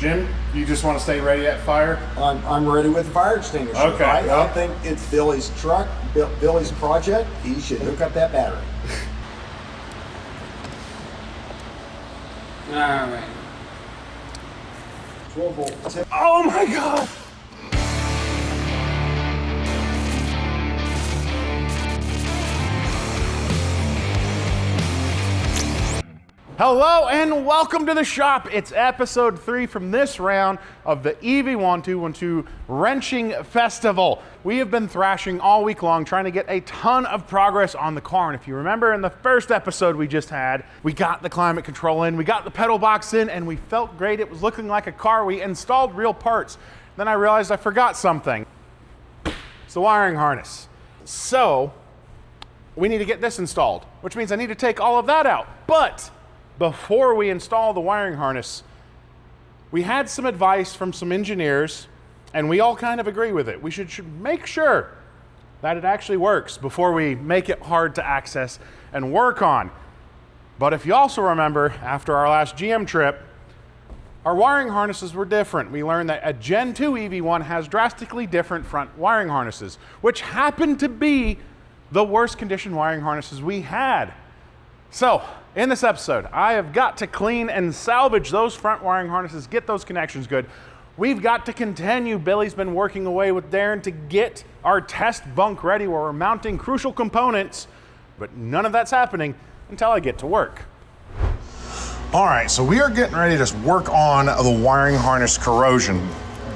Jim, you just want to stay ready at fire? I'm ready with the fire extinguisher. Okay. I think it's Billy's truck, Billy's project. He should hook up that battery. All right. 12 volt. Oh my God! Hello and welcome to the shop. It's episode 3 from this round of the EV1 212 Wrenching Festival. We have been thrashing all week long trying to get a ton of progress on the car. And if you remember in the first episode we just had, we got the climate control in, we got the pedal box in, and we felt great. It was looking like a car. We installed real parts. Then I realized I forgot something. It's the wiring harness. So we need to get this installed, which means I need to take all of that out. But before we install the wiring harness, we had some advice from some engineers, and we all kind of agree with it. We should make sure that it actually works before we make it hard to access and work on. But if you also remember, after our last GM trip, our wiring harnesses were different. We learned that a Gen 2 EV1 has drastically different front wiring harnesses, which happened to be the worst condition wiring harnesses we had. So, in this episode, I have got to clean and salvage those front wiring harnesses, get those connections good. We've got to continue. Billy's been working away with Darren to get our test bunk ready where we're mounting crucial components, but none of that's happening until I get to work. All right, so we are getting ready to work on the wiring harness corrosion.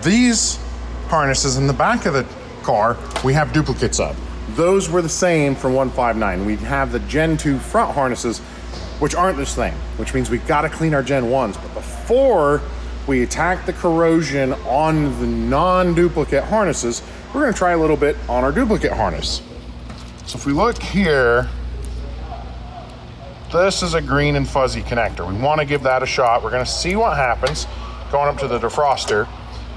These harnesses in the back of the car, we have duplicates of. Those were the same from 159. We have the Gen 2 front harnesses, which aren't the same, which means we've got to clean our Gen 1s. But before we attack the corrosion on the non-duplicate harnesses, we're going to try a little bit on our duplicate harness. So if we look here, this is a green and fuzzy connector. We want to give that a shot. We're going to see what happens going up to the defroster.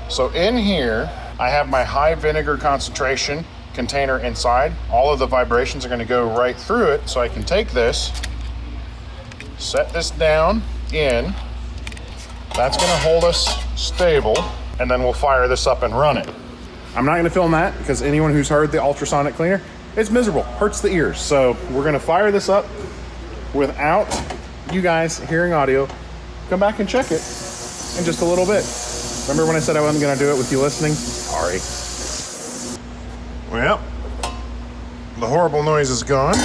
So in here, I have my high vinegar concentration container inside. All of the vibrations are going to go right through it, so I can take this, set this down in. That's going to hold us stable, and then we'll fire this up and run it. I'm not going to film that because anyone who's heard the ultrasonic cleaner, it's miserable, hurts the ears. So we're going to fire this up without you guys hearing audio. Come back and check it in just a little bit. Remember when I said I wasn't going to do it with you listening? Sorry. Well, the horrible noise is gone.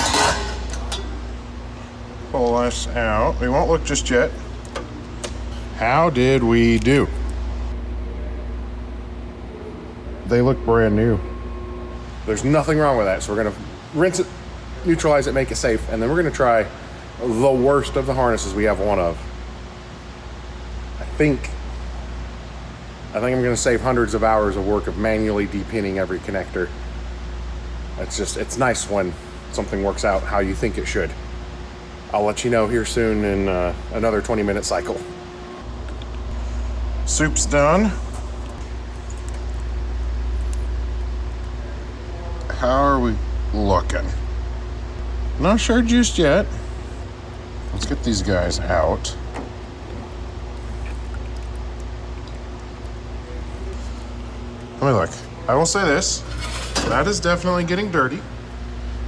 Pull this out. We won't look just yet. How did we do? They look brand new. There's nothing wrong with that. So we're going to rinse it, neutralize it, make it safe, and then we're going to try the worst of the harnesses we have one of. I think I'm going to save hundreds of hours of work of manually depinning every connector. It's nice when something works out how you think it should. I'll let you know here soon in another 20-minute cycle. Soup's done. How are we looking? Not sure just yet. Let's get these guys out. Let me look. I will say this. That is definitely getting dirty.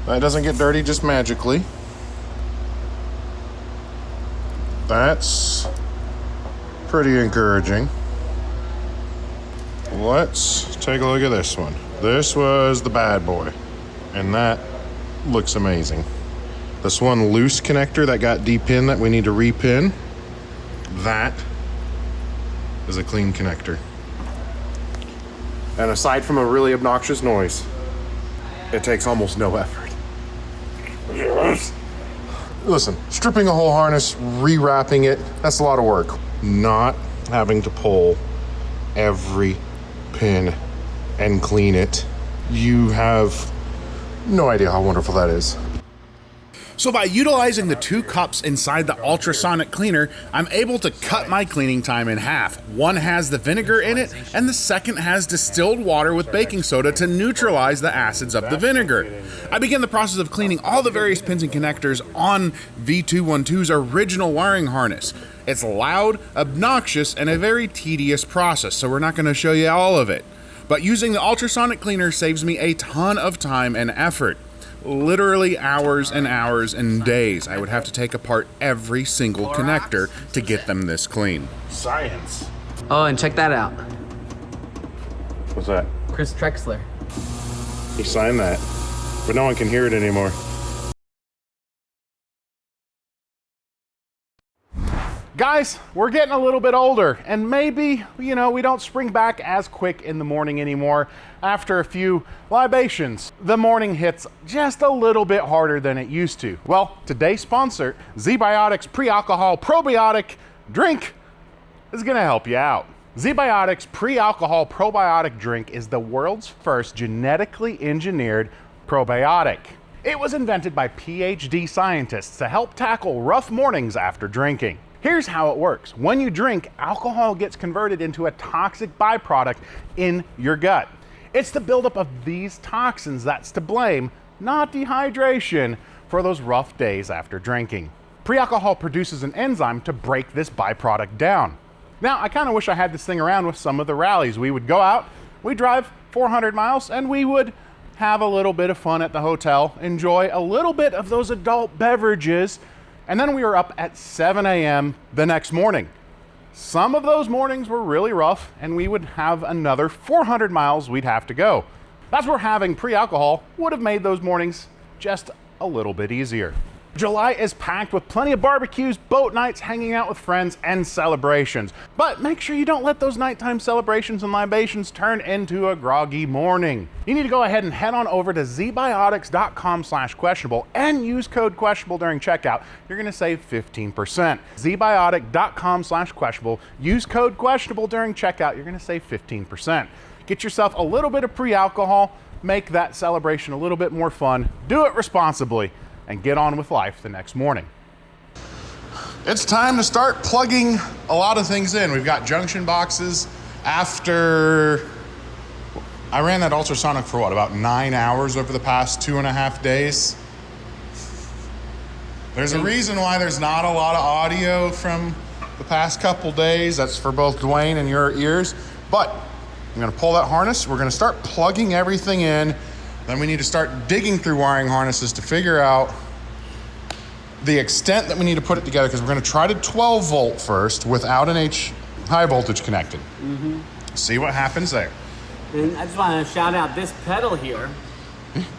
That doesn't get dirty just magically. That's pretty encouraging. Let's take a look at this one. This was the bad boy, and that looks amazing. This one loose connector that got depinned that we need to repin, that is a clean connector. And aside from a really obnoxious noise, it takes almost no effort. Yes. Listen, stripping a whole harness, rewrapping it, that's a lot of work. Not having to pull every pin and clean it, you have no idea how wonderful that is. So by utilizing the 2 cups inside the ultrasonic cleaner, I'm able to cut my cleaning time in half. One has the vinegar in it, and the second has distilled water with baking soda to neutralize the acids of the vinegar. I begin the process of cleaning all the various pins and connectors on V212's original wiring harness. It's loud, obnoxious, and a very tedious process, so we're not going to show you all of it. But using the ultrasonic cleaner saves me a ton of time and effort. Literally hours and hours and days. I would have to take apart every single connector to get them this clean. Science. Oh, and check that out. What's that? Chris Trexler. He signed that, but no one can hear it anymore. Guys, we're getting a little bit older, and maybe, we don't spring back as quick in the morning anymore. After a few libations, the morning hits just a little bit harder than it used to. Well, today's sponsor, ZBiotics Pre-Alcohol Probiotic Drink, is gonna help you out. ZBiotics Pre-Alcohol Probiotic Drink is the world's first genetically engineered probiotic. It was invented by PhD scientists to help tackle rough mornings after drinking. Here's how it works. When you drink, alcohol gets converted into a toxic byproduct in your gut. It's the buildup of these toxins that's to blame, not dehydration, for those rough days after drinking. Pre-alcohol produces an enzyme to break this byproduct down. Now, I kind of wish I had this thing around with some of the rallies. We would go out, we'd drive 400 miles, and we would have a little bit of fun at the hotel, enjoy a little bit of those adult beverages, and then we were up at 7 a.m. the next morning. Some of those mornings were really rough, and we would have another 400 miles we'd have to go. That's where having pre-alcohol would have made those mornings just a little bit easier. July is packed with plenty of barbecues, boat nights, hanging out with friends, and celebrations. But make sure you don't let those nighttime celebrations and libations turn into a groggy morning. You need to go ahead and head on over to zbiotics.com/questionable and use code questionable during checkout. You're gonna save 15%. zbiotic.com/questionable. Use code questionable during checkout. You're gonna save 15%. Get yourself a little bit of pre-alcohol, make that celebration a little bit more fun, do it responsibly, and get on with life the next morning. It's time to start plugging a lot of things in. We've got junction boxes. After I ran that ultrasonic for about 9 hours over the past 2.5 days. There's a reason why there's not a lot of audio from the past couple days. That's for both Dwayne and your ears. But I'm gonna pull that harness. We're gonna start plugging everything in. Then we need to start digging through wiring harnesses to figure out the extent that we need to put it together, because we're going to try to 12 volt first without an high voltage connected. See what happens there. And I just want to shout out this pedal here.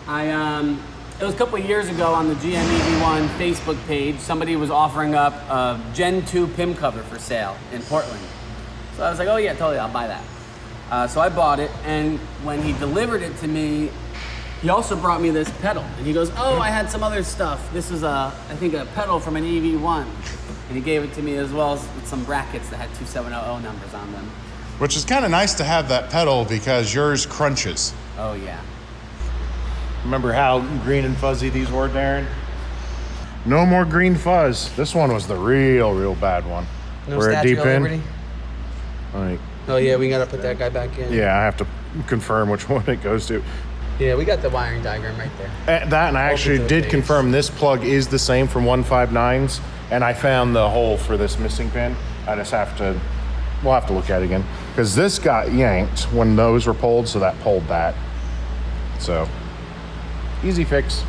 It was a couple of years ago on the GM EV1 Facebook page, somebody was offering up a Gen 2 PIM cover for sale in Portland. So I was like, oh yeah, totally, I'll buy that. So I bought it, and when he delivered it to me, he also brought me this pedal, and he goes, oh, I had some other stuff. This is I think a pedal from an EV1. And he gave it to me as well as with some brackets that had 2700 numbers on them. Which is kind of nice to have that pedal because yours crunches. Oh yeah. Remember how green and fuzzy these were, Darren? No more green fuzz. This one was the real bad one. No we're at Statue deep of in. Liberty? Like, Oh yeah, we gotta put that guy back in. yeah, I have to confirm which one it goes to. Yeah, we got the wiring diagram right there. That, and I actually did confirm this plug is the same from 159s, and I found the hole for this missing pin. I just have to, we'll have to look at it again, because this got yanked when those were pulled, so that pulled that. So, easy fix.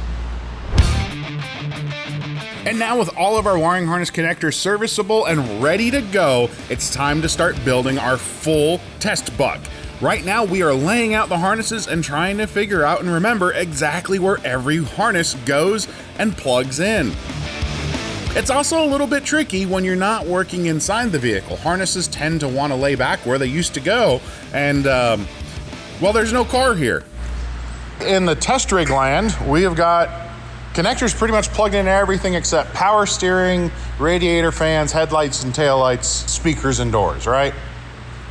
And now with all of our wiring harness connectors serviceable and ready to go, it's time to start building our full test buck. Right now we are laying out the harnesses and trying to figure out and remember exactly where every harness goes and plugs in. It's also a little bit tricky when you're not working inside the vehicle. Harnesses tend to want to lay back where they used to go, and well, there's no car here. In the test rig land, we have got connectors pretty much plugged into everything except power steering, radiator fans, headlights and taillights, speakers and doors, right?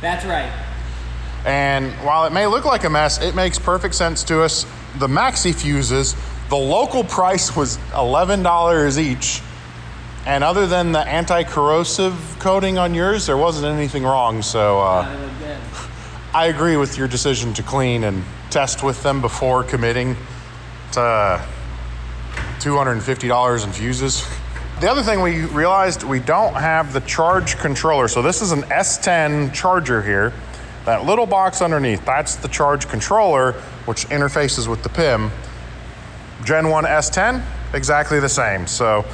That's right. And while it may look like a mess, it makes perfect sense to us. The maxi fuses The local price was $11 each. And other than the anti-corrosive coating on yours, there wasn't anything wrong. So I agree with your decision to clean and test with them before committing to $250 in fuses. The other thing we realized, we don't have the charge controller. So this is an S10 charger here. That little box underneath, that's the charge controller, which interfaces with the PIM. Gen 1 S10, exactly the same. So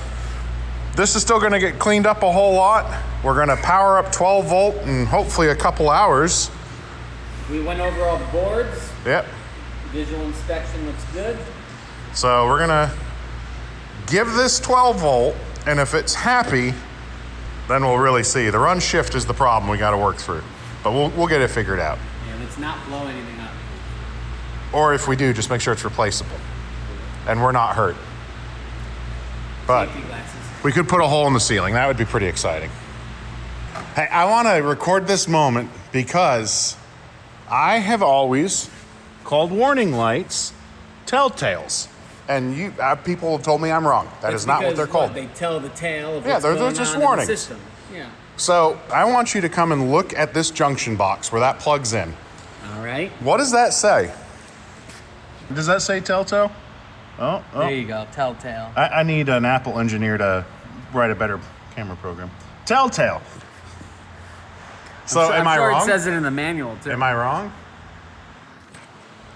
this is still gonna get cleaned up a whole lot. We're gonna power up 12 volt in hopefully a couple hours. We went over all the boards. Yep. Visual inspection looks good. So we're gonna give this 12 volt, and if it's happy, then we'll really see. The run shift is the problem we gotta work through, but we'll get it figured out. Yeah, let's not blow anything up. Or if we do, just make sure it's replaceable and we're not hurt. But Safety glasses. we could put a hole in the ceiling. That would be pretty exciting. Hey, I wanna record this moment because I have always called warning lights telltales. And people have told me I'm wrong. That is not what they're called. They tell the tale of Yeah, what's they're going just on in warnings. the system. Yeah. So I want you to come and look at this junction box where that plugs in. All right. What does that say? Does that say telltale? Oh. There you go. Telltale. I need an Apple engineer to write a better camera program. Telltale. So am I I'm sure wrong? it says it in the manual too. Am I wrong?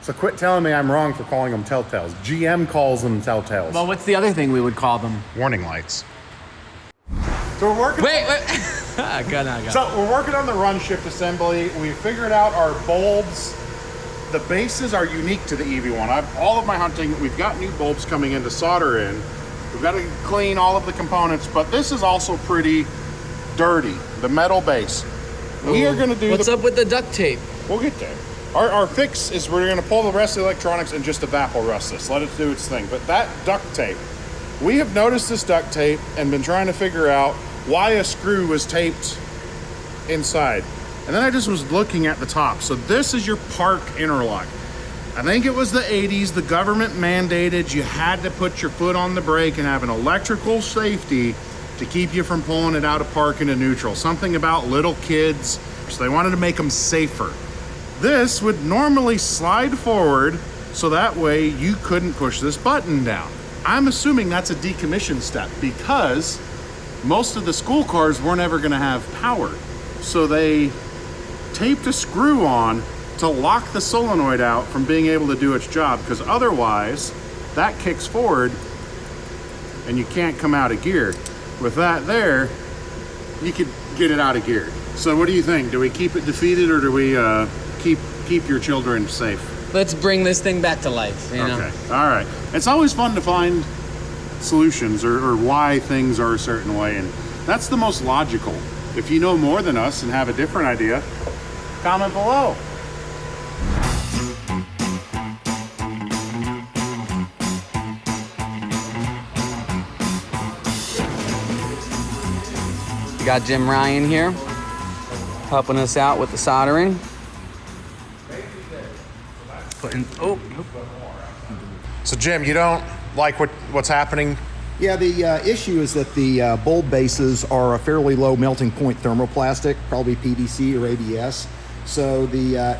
So quit telling me I'm wrong for calling them telltales. GM calls them telltales. Well, what's the other thing we would call them? Warning lights. So we're working. Wait. I got it. So we're working on the run shift assembly. We figured out our bulbs. The bases are unique to the EV1. All of my hunting, we've got new bulbs coming in to solder in. We've got to clean all of the components, but this is also pretty dirty, the metal base. We are going to do What's up with the duct tape? We'll get there. Our fix is we're going to pull the rest of the electronics and just evapor rust this. Let it do its thing. But that duct tape, we have noticed this duct tape and been trying to figure out why a screw was taped inside. And then I just was looking at the top. So this is your park interlock. I think it was the 80s. The government mandated you had to put your foot on the brake and have an electrical safety to keep you from pulling it out of park into neutral. Something about little kids. So they wanted to make them safer. This would normally slide forward so that way you couldn't push this button down. I'm assuming that's a decommission step because most of the school cars weren't ever gonna have power. So they taped a screw on to lock the solenoid out from being able to do its job, because otherwise that kicks forward and you can't come out of gear. With that there, you could get it out of gear. So what do you think? Do we keep it defeated or do we keep your children safe? Let's bring this thing back to life. You know? Okay, all right. It's always fun to find solutions or why things are a certain way, and that's the most logical. If you know more than us and have a different idea, comment below. We got Jim Ryan here helping us out with the soldering. So Jim, you don't like what's happening? Yeah, the issue is that the bulb bases are a fairly low melting point thermoplastic, probably PVC or ABS. So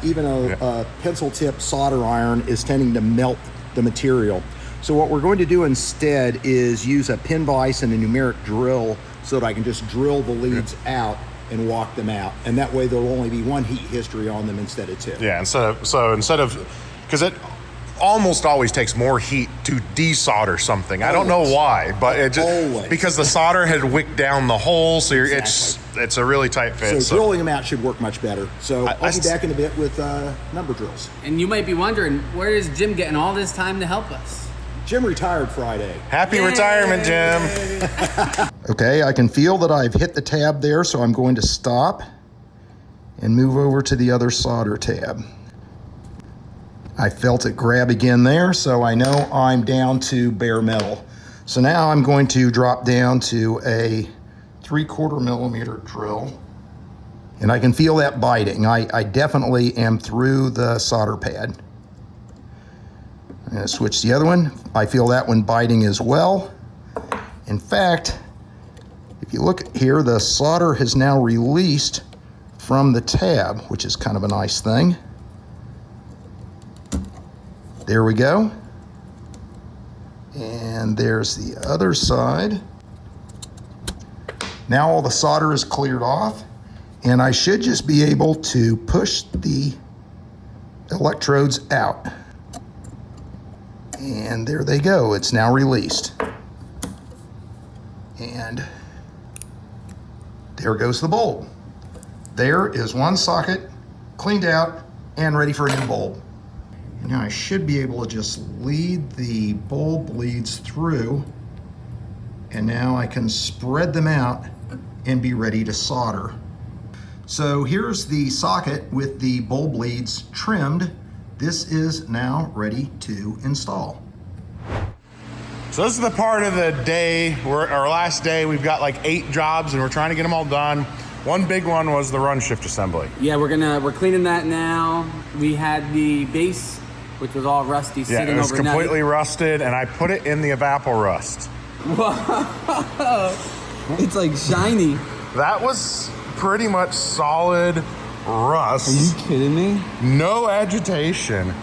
even a pencil tip solder iron is tending to melt the material. So what we're going to do instead is use a pin vise and a numeric drill so that I can just drill the leads out and walk them out. And that way there'll only be one heat history on them instead of two. Yeah, instead of, because it almost always takes more heat to desolder something. I don't know why, but it just because the solder had wicked down the hole, so it's a really tight fit. So drilling them out should work much better. So I'll be back in a bit with number drills. And you might be wondering, where is Jim getting all this time to help us? Jim retired Friday. Happy retirement, Jim. Okay, I can feel that I've hit the tab there, so I'm going to stop and move over to the other solder tab. I felt it grab again there, so I know I'm down to bare metal. So now I'm going to drop down to a 3/4 millimeter drill, and I can feel that biting. I definitely am through the solder pad. I'm going to switch the other one. I feel that one biting as well. In fact, if you look here, the solder has now released from the tab, which is kind of a nice thing. There we go. And there's the other side. Now all the solder is cleared off, and I should just be able to push the electrodes out. And there they go, it's now released. And there goes the bulb. There is one socket cleaned out and ready for a new bulb. Now I should be able to just lead the bulb leads through, and now I can spread them out and be ready to solder. So here's the socket with the bulb leads trimmed. This is now ready to install. So this is the part of the day, our last day. We've got like 8 jobs and we're trying to get them all done. One big one was the run shift assembly. Yeah, we're cleaning that now. We had the base, which was all rusty, sitting overnight. Yeah, it was completely rusted, and I put it in the Evaporust. Whoa! It's like shiny. That was pretty much solid rust. Are you kidding me? No agitation.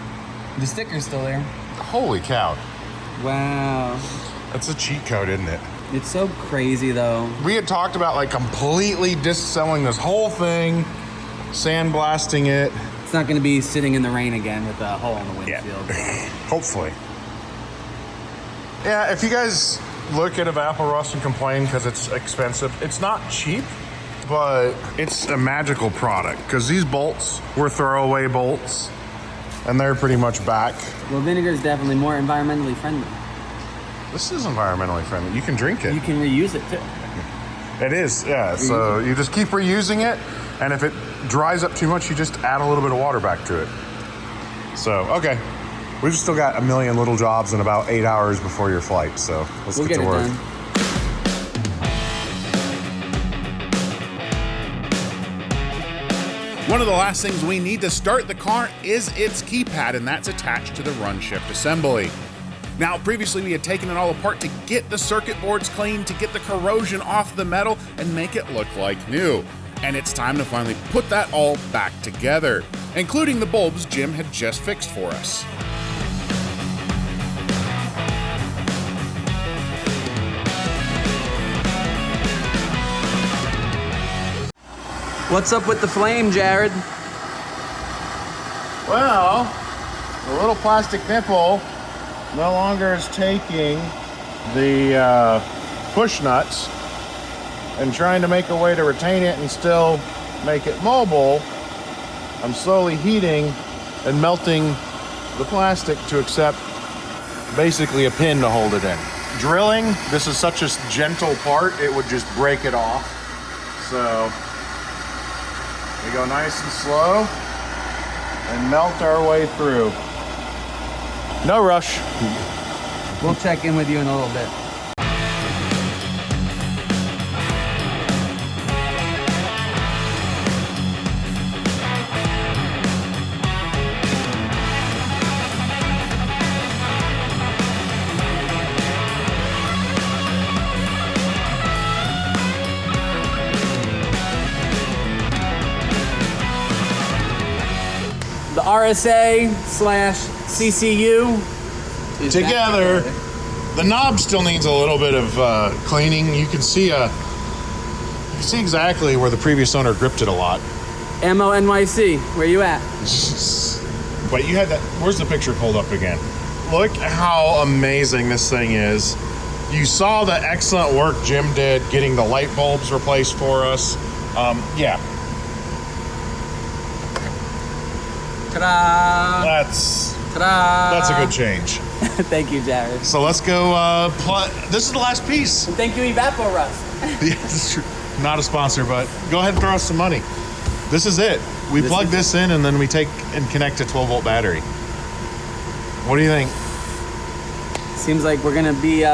The sticker's still there. Holy cow. Wow. That's a cheat code, isn't it? It's so crazy, though. We had talked about like completely disassembling this whole thing, sandblasting it. It's not going to be sitting in the rain again with a hole in the windshield. Yeah. Hopefully. Yeah, if you guys look at Evaporust and complain because it's expensive, it's not cheap, but it's a magical product because these bolts were throwaway bolts and they're pretty much back. Well, vinegar is definitely more environmentally friendly. This is environmentally friendly. You can drink it. You can reuse it too. It is, yeah. So you just keep reusing it, and if it dries up too much, you just add a little bit of water back to it. So, okay. We've still got a million little jobs in about 8 hours before your flight, so let's get to work. Done. One of the last things we need to start the car is its keypad, and that's attached to the run shift assembly. Now, previously we had taken it all apart to get the circuit boards clean, to get the corrosion off the metal and make it look like new. And it's time to finally put that all back together, including the bulbs Jim had just fixed for us. What's up with the flame, Jared? Well, the little plastic nipple no longer is taking the push nuts and trying to make a way to retain it and still make it mobile. I'm slowly heating and melting the plastic to accept basically a pin to hold it in. Drilling, this is such a gentle part, it would just break it off. So we go nice and slow and melt our way through. No rush. We'll check in with you in a little bit. The RSA/CCU is together. The knob still needs a little bit of cleaning. You can see exactly where the previous owner gripped it a lot. Ammo NYC, where you at? But you had that. Where's the picture pulled up again? Look how amazing this thing is. You saw the excellent work Jim did getting the light bulbs replaced for us. Yeah. Ta-da! That's a good change. Thank you, Jared. So let's go. This is the last piece. And thank you, Evaporust. Yeah, that's true. Not a sponsor, but go ahead and throw us some money. This is it. We plug this in and then we take and connect a 12-volt battery. What do you think? Seems like we're gonna be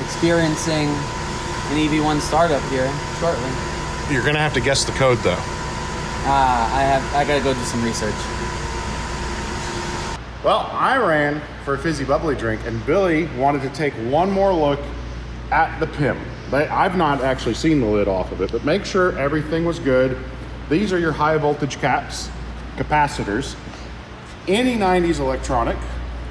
experiencing an EV1 startup here shortly. You're gonna have to guess the code though. I gotta go do some research. Well, I ran for a fizzy bubbly drink, and Billy wanted to take one more look at the PIM. I've not actually seen the lid off of it, but make sure everything was good. These are your high voltage capacitors. Any 90s electronic,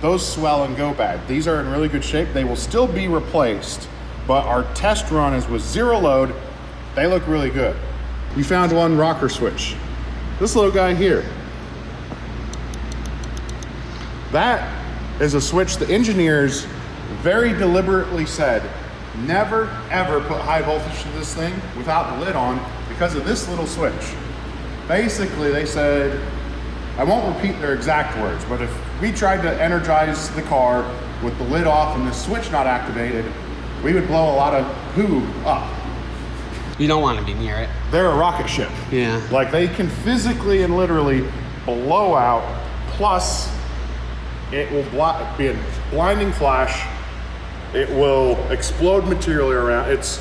those swell and go bad. These are in really good shape. They will still be replaced, but our test run is with zero load. They look really good. We found one rocker switch. This little guy here. That is a switch the engineers very deliberately said, never ever put high voltage to this thing without the lid on because of this little switch. Basically, they said, I won't repeat their exact words, but if we tried to energize the car with the lid off and the switch not activated, we would blow a lot of poo up. You don't want to be near it. They're a rocket ship. Yeah. Like they can physically and literally blow out, plus it will be a blinding flash. It will explode material around. It's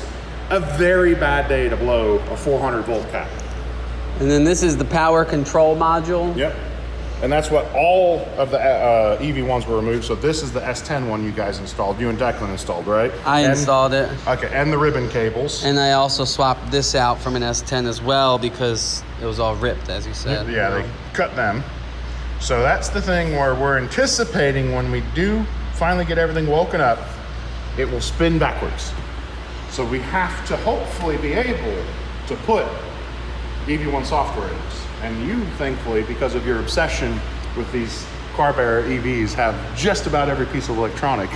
a very bad day to blow a 400 volt cap. And then this is the power control module. Yep. And that's what all of the EV1s were removed. So this is the S10 one you guys installed. You and Declan installed, right? I installed it. Okay, and the ribbon cables. And I also swapped this out from an S10 as well because it was all ripped, as you said. Yeah, they cut them. So that's the thing where we're anticipating when we do finally get everything woken up, it will spin backwards. So we have to hopefully be able to put EV1 software in this. And you, thankfully, because of your obsession with these car bearer EVs, have just about every piece of electronic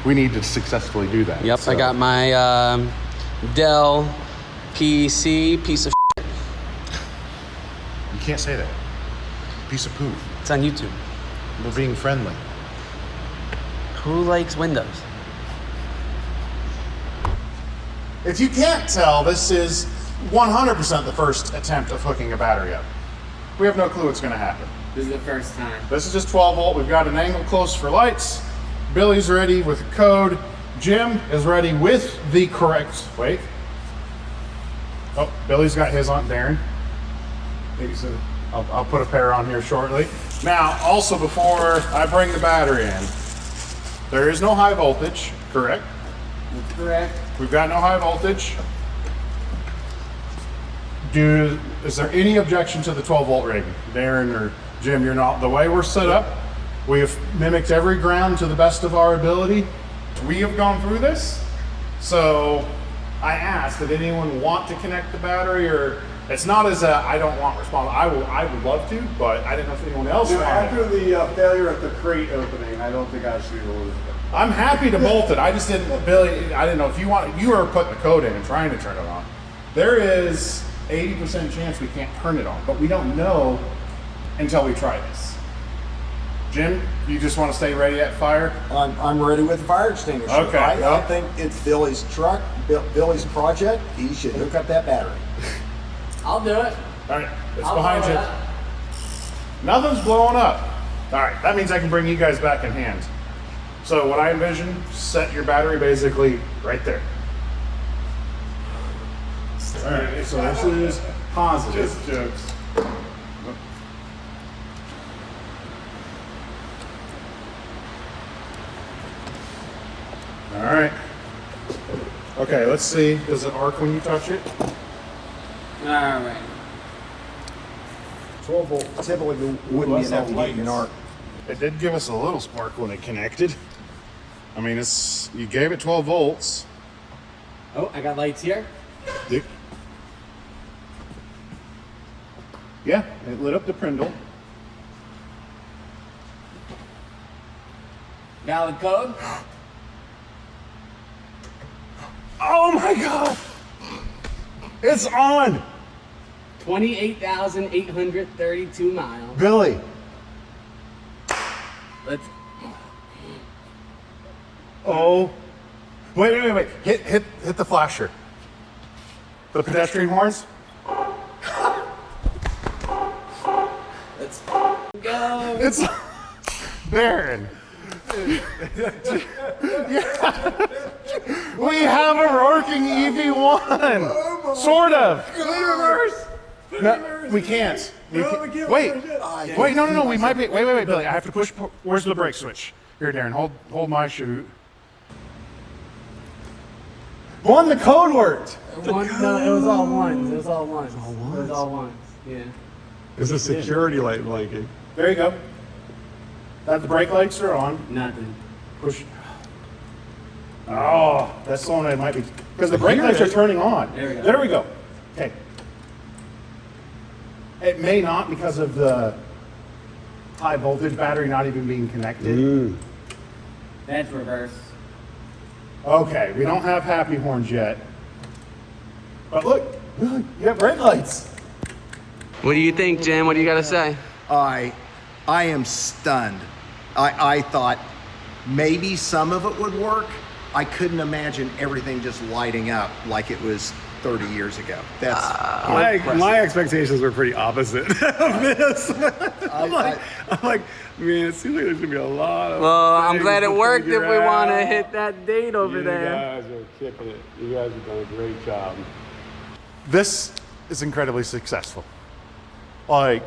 we need to successfully do that. Yep, so. I got my Dell PC piece of shit. You can't say that. Piece of poo. It's on YouTube. We're being friendly. Who likes Windows? If you can't tell, this is 100% the first attempt of hooking a battery up. We have no clue what's going to happen. This is the first time. This is just 12 volt. We've got an angle close for lights. Billy's ready with the code. Jim is ready with the correct, wait. Oh, Billy's got his on, Darren. I'll put a pair on here shortly. Now, also before I bring the battery in, there is no high voltage, correct? That's correct. We've got no high voltage. Is there any objection to the 12 volt rating? Darren or Jim, you're not. The way we're set up, we have mimicked every ground to the best of our ability. We have gone through this. So I asked, did anyone want to connect the battery, or it's not as a, I don't want response. I would love to, but I didn't know if anyone else wanted. After the failure at the crate opening, I don't think I should lose it. I'm happy to bolt it. I just didn't, Billy, I didn't know if you want, you were putting the code in and trying to turn it on. There is 80% chance we can't turn it on, but we don't know until we try this. Jim, you just want to stay ready at fire? I'm ready with the fire extinguisher. Okay. I think it's Billy's truck, Billy's project. He should hook up that battery. I'll do it. All right, it's behind you. Nothing's blowing up. All right, that means I can bring you guys back in hand. So what I envision, set your battery basically right there. All right, so this is positive. Just jokes. All right. Okay, let's see. Does it arc when you touch it? All right. 12 volt typically wouldn't be enough to get you an arc. It did give us a little spark when it connected. I mean, you gave it 12 volts. Oh, I got lights here. Yeah, it lit up the Prindle. Valid code. Oh my God! It's on! 28,832 miles. Billy! Let's. Oh. Wait. Hit the flasher. The pedestrian horns? Let's go. It's Darren. We have a working EV1. Sort of. We can't. Wait, no. We might be. Wait, Billy. I have to push. Where's the brake switch? Here, Darren. Hold my chute. One, the code worked. No, it was all ones. It was all ones. Yeah. It's a security light blinking. There you go. The brake lights are on. Nothing. Push. Oh, that's the one that might be because the brake lights are turning on. There we go. Okay. It may not because of the high voltage battery not even being connected. That's reverse. Okay, we don't have happy horns yet. But look, you got brake lights. What do you think, Jim? What do you got to say? I am stunned. I thought maybe some of it would work. I couldn't imagine everything just lighting up like it was 30 years ago. That's my expectations were pretty opposite of this. I'm like, man, it seems like there's gonna be a lot of. Well, I'm things glad it to worked if figure we want to out. hit that date over there. You guys are kicking it. You guys have done a great job. This is incredibly successful. Like,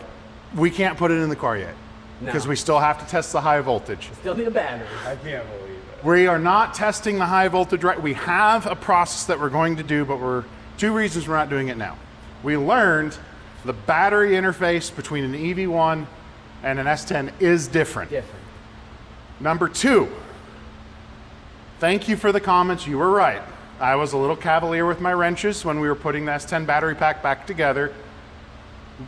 we can't put it in the car yet because we still have to test the high voltage. Still need a battery. I can't believe it. We are not testing the high voltage right. We have a process that we're going to do, but two reasons we're not doing it now. We learned the battery interface between an EV1 and an S10 is different. Number two, thank you for the comments. You were right. I was a little cavalier with my wrenches when we were putting the S10 battery pack back together.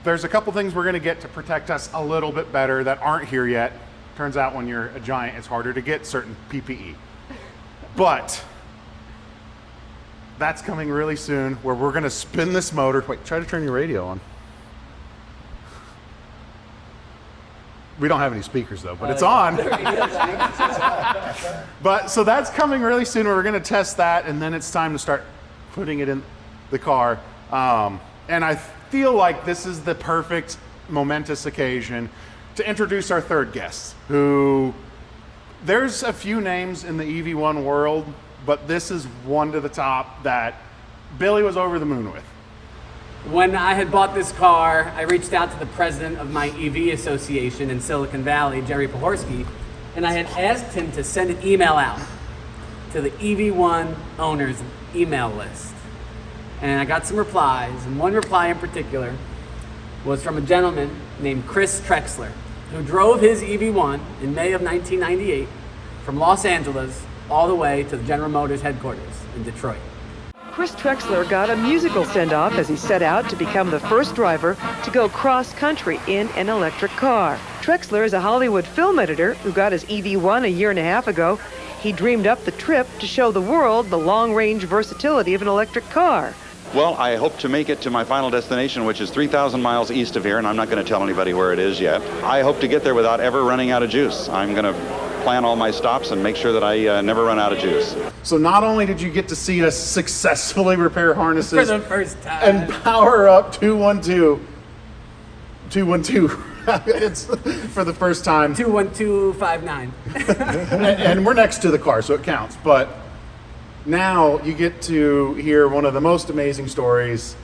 There's a couple things we're going to get to protect us a little bit better that aren't here yet. Turns out when you're a giant, it's harder to get certain PPE. But that's coming really soon where we're going to spin this motor. Wait, try to turn your radio on. We don't have any speakers though, but it's on. But so that's coming really soon where we're going to test that, and then it's time to start putting it in the car. And I feel like this is the perfect momentous occasion to introduce our third guest, who there's a few names in the EV1 world, but this is one to the top that Billy was over the moon with. When I had bought this car, I reached out to the president of my EV association in Silicon Valley, Jerry Pohorsky, and I had asked him to send an email out to the EV1 owners email list. And I got some replies, and one reply in particular was from a gentleman named Chris Trexler, who drove his EV1 in May of 1998 from Los Angeles all the way to the General Motors headquarters in Detroit. Chris Trexler got a musical send-off as he set out to become the first driver to go cross-country in an electric car. Trexler is a Hollywood film editor who got his EV1 a year and a half ago. He dreamed up the trip to show the world the long-range versatility of an electric car. Well, I hope to make it to my final destination, which is 3,000 miles east of here, and I'm not going to tell anybody where it is yet. I hope to get there without ever running out of juice. I'm going to plan all my stops and make sure that I never run out of juice. So not only did you get to see us successfully repair harnesses For the first time. and power up 212, it's for the first time. 21259. And we're next to the car, so it counts. But now you get to hear one of the most amazing stories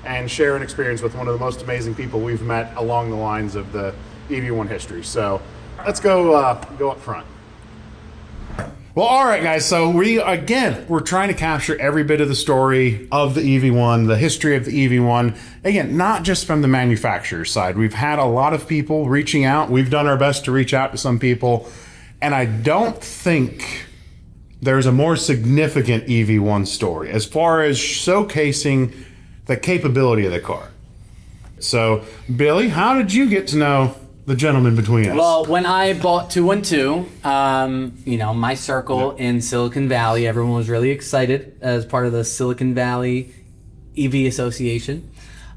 and share an experience with one of the most amazing people we've met along the lines of the EV1 history. So let's go up front. Well, all right, guys. So we're trying to capture every bit of the story of the EV1, the history of the EV1. Again, not just from the manufacturer side. We've had a lot of people reaching out. We've done our best to reach out to some people. And I don't think there's a more significant EV1 story as far as showcasing the capability of the car. So, Billy, how did you get to know the gentleman between us? Well, when I bought 212, my circle in Silicon Valley, everyone was really excited as part of the Silicon Valley EV Association.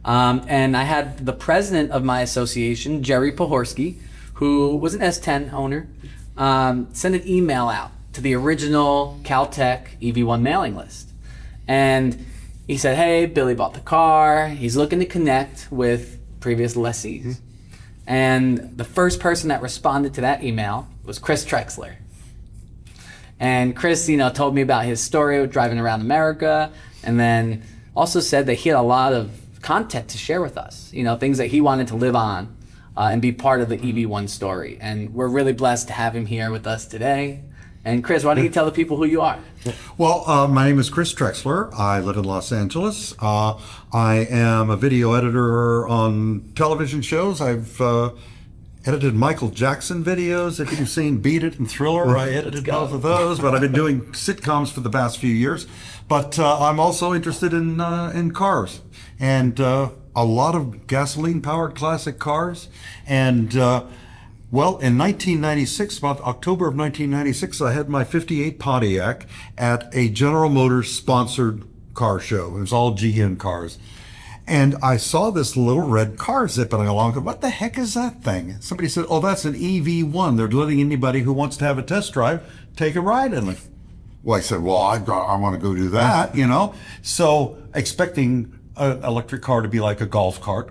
And I had the president of my association, Jerry Pohorsky, who was an S10 owner, send an email out to the original Caltech EV1 mailing list. And he said, hey, Billy bought the car. He's looking to connect with previous lessees. And the first person that responded to that email was Chris Trexler. And Chris, told me about his story of driving around America, and then also said that he had a lot of content to share with us, things that he wanted to live on and be part of the EV1 story. And we're really blessed to have him here with us today. And Chris, why don't you tell the people who you are? Well, my name is Chris Trexler. I live in Los Angeles. I am a video editor on television shows. I've edited Michael Jackson videos. If you've seen Beat It and Thriller, I edited both of those. But I've been doing sitcoms for the past few years. But I'm also interested in cars and a lot of gasoline-powered classic cars. And well, in 1996, about October of 1996, I had my 58 Pontiac at a General Motors sponsored car show. It was all GM cars. And I saw this little red car zipping along. What the heck is that thing? Somebody said, oh, that's an EV1. They're letting anybody who wants to have a test drive take a ride in it. Well, I said, well, I want to go do that, So expecting an electric car to be like a golf cart,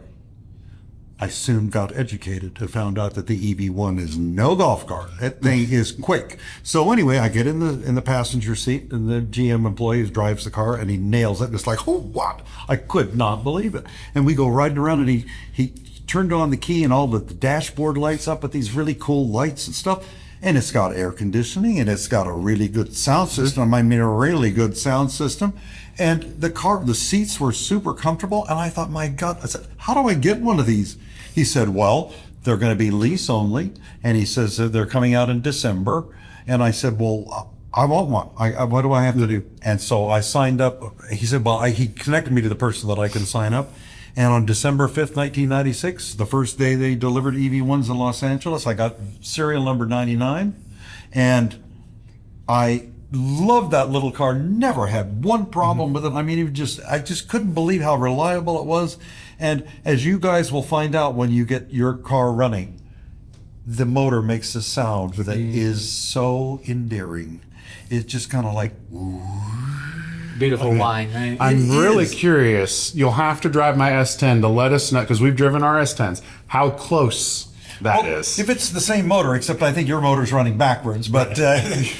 I soon got educated and found out that the EV1 is no golf cart. That thing is quick. So anyway, I get in the passenger seat, and the GM employee drives the car, and he nails it. And it's like, oh, what? I could not believe it. And we go riding around, and he turned on the key, and all the dashboard lights up with these really cool lights and stuff. And it's got air conditioning, and it's got a really good sound system. I mean, a really good sound system. And the seats were super comfortable. And I thought, my God, I said, how do I get one of these? He said, well, they're going to be lease only. And he says that they're coming out in December. And I said, well, I want one. What do I have to do? And so I signed up. He said, well, he connected me to the person that I can sign up. And on December 5th, 1996, the first day they delivered EV1s in Los Angeles, I got serial number 99. And I loved that little car, never had one problem with it. I mean, I just couldn't believe how reliable it was. And as you guys will find out when you get your car running, the motor makes a sound that is so endearing. It's just kind of like, ooh. Beautiful whine, right? I'm really curious. You'll have to drive my S10 to let us know, because we've driven our S10s, how close that is. If it's the same motor, except I think your motor's running backwards, but I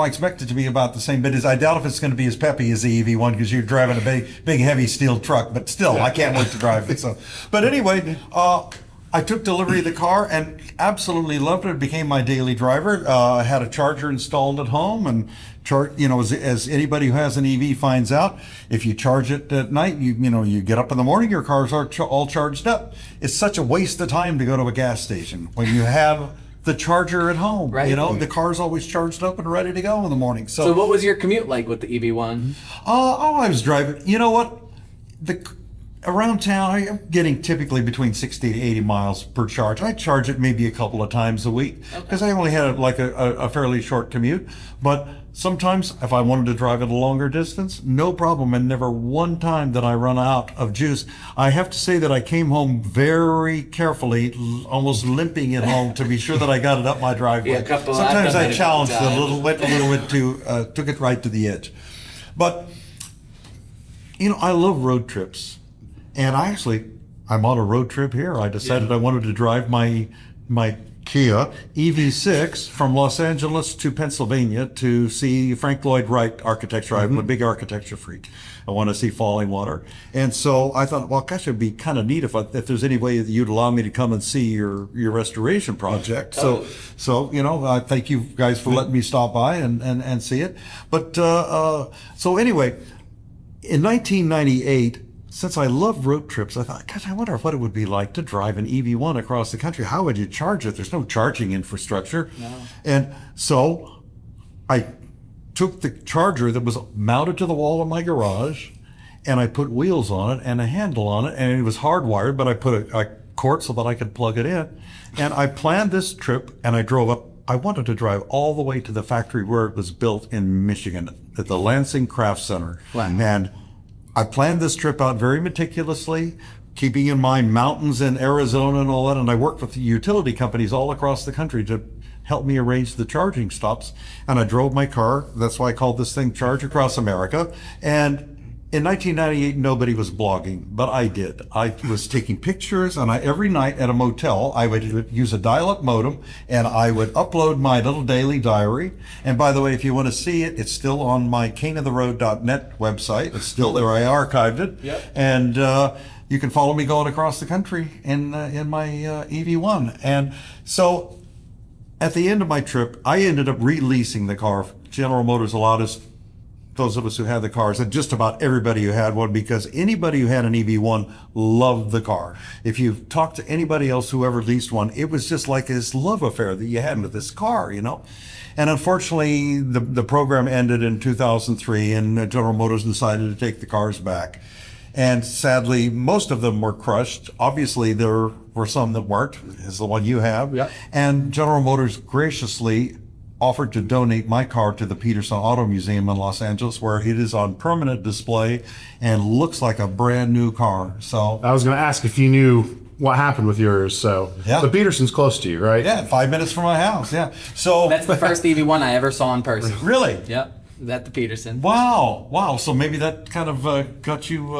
expect it to be about the same. But I doubt if it's going to be as peppy as the EV1, because you're driving a big heavy steel truck. But still, I can't wait to drive it. So, but anyway, I took delivery of the car and absolutely loved it. It became my daily driver. I had a charger installed at home, and as anybody who has an EV finds out, if you charge it at night, you get up in the morning, your cars are all charged up. It's such a waste of time to go to a gas station when you have the charger at home. Right. The car's always charged up and ready to go in the morning. So what was your commute like with the EV1? I was driving. You know what? Around town, I'm getting typically between 60 to 80 miles per charge. I charge it maybe a couple of times a week because I only had a fairly short commute. But sometimes if I wanted to drive at a longer distance, no problem. And never one time did I run out of juice. I have to say that I came home very carefully, almost limping it home to be sure that I got it up my driveway. Sometimes I challenged it went a little bit took it right to the edge. But, I love road trips. And I'm on a road trip here. I decided I wanted to drive my Kia EV6 from Los Angeles to Pennsylvania to see Frank Lloyd Wright architecture. I'm a big architecture freak. I want to see falling water. And so I thought, well, gosh, it'd be kind of neat if there's any way that you'd allow me to come and see your restoration project. So I thank you guys for letting me stop by and see it. But so anyway, in 1998, since I love road trips, I thought, gosh, I wonder what it would be like to drive an EV1 across the country. How would you charge it? There's no charging infrastructure. No. And so I took the charger that was mounted to the wall of my garage, and I put wheels on it and a handle on it, and it was hardwired, but I put a cord so that I could plug it in. And I planned this trip, and I drove up. I wanted to drive all the way to the factory where it was built in Michigan at the Lansing Craft Center. Wow. And I planned this trip out very meticulously, keeping in mind mountains in Arizona and all that. And I worked with utility companies all across the country to help me arrange the charging stops. And I drove my car. That's why I called this thing Charge Across America. And In 1998, nobody was blogging, but I did. I was taking pictures, and every night at a motel, I would use a dial-up modem, and I would upload my little daily diary. And by the way, if you want to see it, it's still on my caneoftheroad.net website. It's still there. I archived it. Yep. And you can follow me going across the country in my EV1. And so at the end of my trip, I ended up releasing the car. General Motors allowed us, those of us who had the cars, and just about everybody who had one, because anybody who had an EV1 loved the car. If you've talked to anybody else who ever leased one, it was just like this love affair that you had with this car, you know? And unfortunately, the program ended in 2003, and General Motors decided to take the cars back. And sadly, most of them were crushed. Obviously, there were some that weren't, as the one you have. Yep. And General Motors graciously offered to donate my car to the Peterson Auto Museum in Los Angeles, where it is on permanent display and looks like a brand new car. So I was going to ask if you knew what happened with yours. So Yeah. the Peterson's close to you, right? yeah, 5 minutes from my house. Yeah. So That's the first EV1 I ever saw in person. really. Yep, at the Peterson. Wow. So maybe that kind of got you